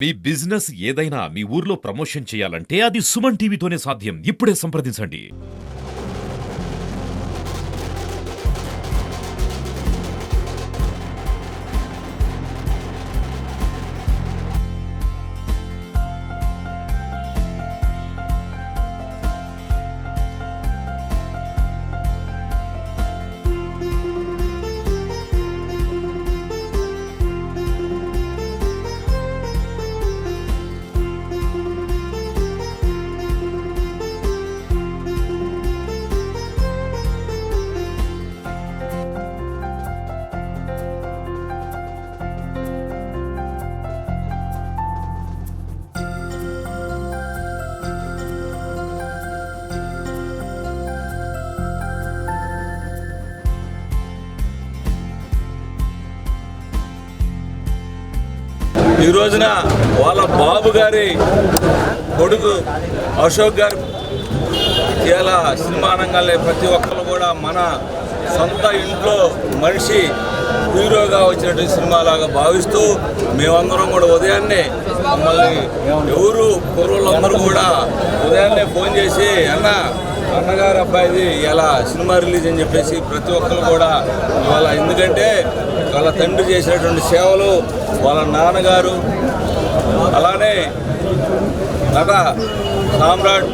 మీ business ఏదైనా మీ ఊర్లో promotion చేయాలంటే అది సుమన్ టీవీతోనే సాధ్యం. ఇప్పుడే సంప్రదించండి. ఈ రోజున వాళ్ళ బాబు గారి కొడుకు అశోక్ గారు ఇలా సినిమా రంగాల్లో ప్రతి ఒక్కరు కూడా మన సొంత ఇంట్లో మనిషి హీరోగా వచ్చినటువంటి సినిమాలాగా భావిస్తూ మేమందరం కూడా ఉదయాన్నే మమ్మల్ని ఎవరు పూర్వులందరూ కూడా ఉదయాన్నే ఫోన్ చేసి అన్నగారు అబ్బాయిది ఇలా సినిమా రిలీజ్ అని చెప్పేసి ప్రతి ఒక్కరు కూడా ఇవాళ ఎందుకంటే వాళ్ళ తండ్రి చేసినటువంటి సేవలు వాళ్ళ నాన్నగారు అలానే నట సామ్రాట్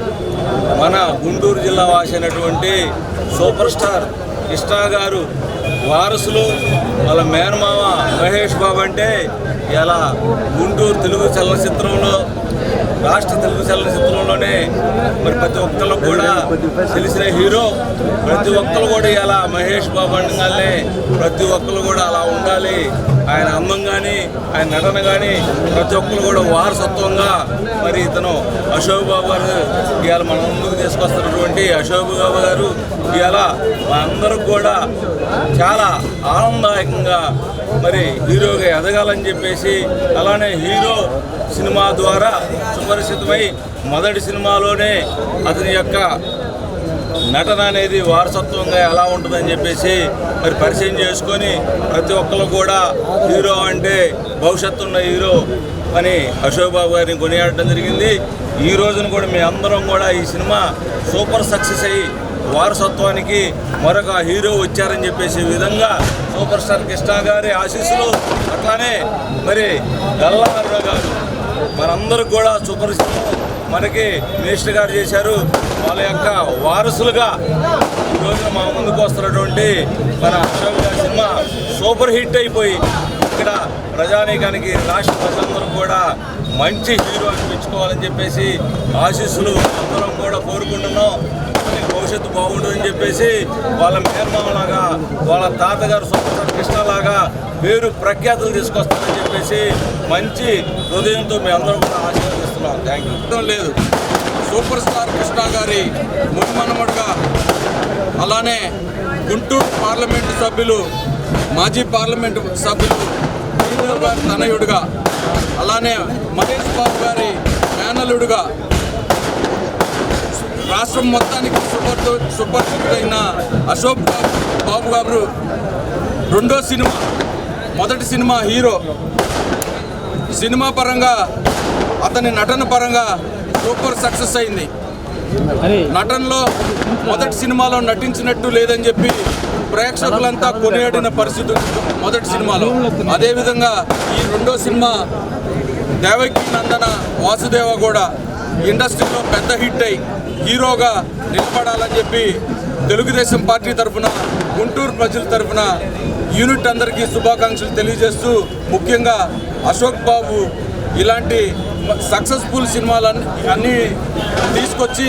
మన గుంటూరు జిల్లా వాసి అయినటువంటి సూపర్ స్టార్ కృష్ణ గారు వారసులు వాళ్ళ మేనమామ మహేష్ బాబు అంటే ఇలా గుంటూరు తెలుగు చలనచిత్రంలో రాష్ట్ర తెలుగు చలనచిత్రంలోనే మరి ప్రతి ఒక్కళ్ళు కూడా తెలిసిన హీరో ప్రతి ఒక్కరు కూడా ఇలా మహేష్ బాబు అనగానే ప్రతి ఒక్కరు కూడా అలా ఉండాలి. ఆయన అందం కానీ ఆయన నటన కానీ ప్రతి ఒక్కరు కూడా వారసత్వంగా మరి ఇతను అశోక్ బాబు గారు ఇవాళ మన ముందుకు తీసుకొస్తున్నటువంటి అశోక్ బాబు గారు ఇవాళ అందరికి కూడా చాలా ఆనందదాయకంగా మరి హీరోగా ఎదగాలని చెప్పేసి అలానే హీరో సినిమా ద్వారా సుపరిచితమై మొదటి సినిమాలోనే అతని యొక్క నటన అనేది వారసత్వంగా ఎలా ఉంటుందని చెప్పేసి మరి పరిచయం చేసుకొని ప్రతి ఒక్కరు కూడా హీరో అంటే భవిష్యత్తు ఉన్న హీరో అని అశోక్ బాబు గారిని కొనియాడటం జరిగింది. ఈ రోజున కూడా మీ అందరం కూడా ఈ సినిమా సూపర్ సక్సెస్ అయ్యి వారసత్వానికి మరొక హీరో వచ్చారని చెప్పేసి విధంగా సూపర్ స్టార్ కృష్ణ గారి ఆశీస్సులు అట్లానే మరి గల్లారావు గారు మనందరూ కూడా సుపరిచితం మనకి మినిస్టర్ గారు చేశారు. వాళ్ళ యొక్క వారసులుగా ఈరోజు మా ముందుకు వస్తున్నటువంటి మన అశోక్ గారి సినిమా సూపర్ హిట్ అయిపోయి ఇక్కడ ప్రజానీకానికి రాష్ట్ర ప్రజలందరూ కూడా మంచి హీరో అనిపించుకోవాలని చెప్పేసి ఆశీస్సులు అందరం కూడా కోరుకుంటున్నాం. భవిష్యత్తు బాగుంటుందని చెప్పేసి వాళ్ళ మేనమామలాగా వాళ్ళ తాతగారు సూపర్ కృష్ణలాగా పేరు ప్రఖ్యాతులు తీసుకొస్తారని చెప్పేసి మంచి హృదయంతో మేము అందరం కూడా ఆశీర్వదిస్తున్నాం. Thank you. లేదు సూపర్ స్టార్ కృష్ణ గారి మున్మనమడుగా అలానే గుంటూరు పార్లమెంటు సభ్యులు మాజీ పార్లమెంటు సభ్యులు గారి తనయుడుగా అలానే మహేష్ బాబు గారి మేనలుడుగా రాష్ట్రం మొత్తానికి సుపరిచితుడైన అశోక్ బాబు గారు రెండో సినిమా మొదటి సినిమా హీరో సినిమా పరంగా అతని నటన పరంగా సూపర్ సక్సెస్ అయింది. నటనలో మొదటి సినిమాలో నటించినట్టు లేదని చెప్పి ప్రేక్షకులంతా కొనియాడిన పరిస్థితి మొదటి సినిమాలో. అదేవిధంగా ఈ రెండో సినిమా దేవకి నందన వాసుదేవ కూడా ఇండస్ట్రీలో పెద్ద హిట్ అయి హీరోగా నిలబడాలని చెప్పి తెలుగుదేశం పార్టీ తరఫున గుంటూరు ప్రజల తరఫున యూనిట్ అందరికీ శుభాకాంక్షలు తెలియజేస్తూ ముఖ్యంగా అశోక్ బాబు ఇలాంటి సక్సెస్ఫుల్ సినిమాలన్నీ తీసుకొచ్చి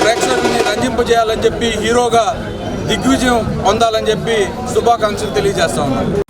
ప్రేక్షకుల్ని రంజింపజేయాలని చెప్పి హీరోగా దిగ్విజయం పొందాలని చెప్పి శుభాకాంక్షలు తెలియజేస్తా ఉన్నాను.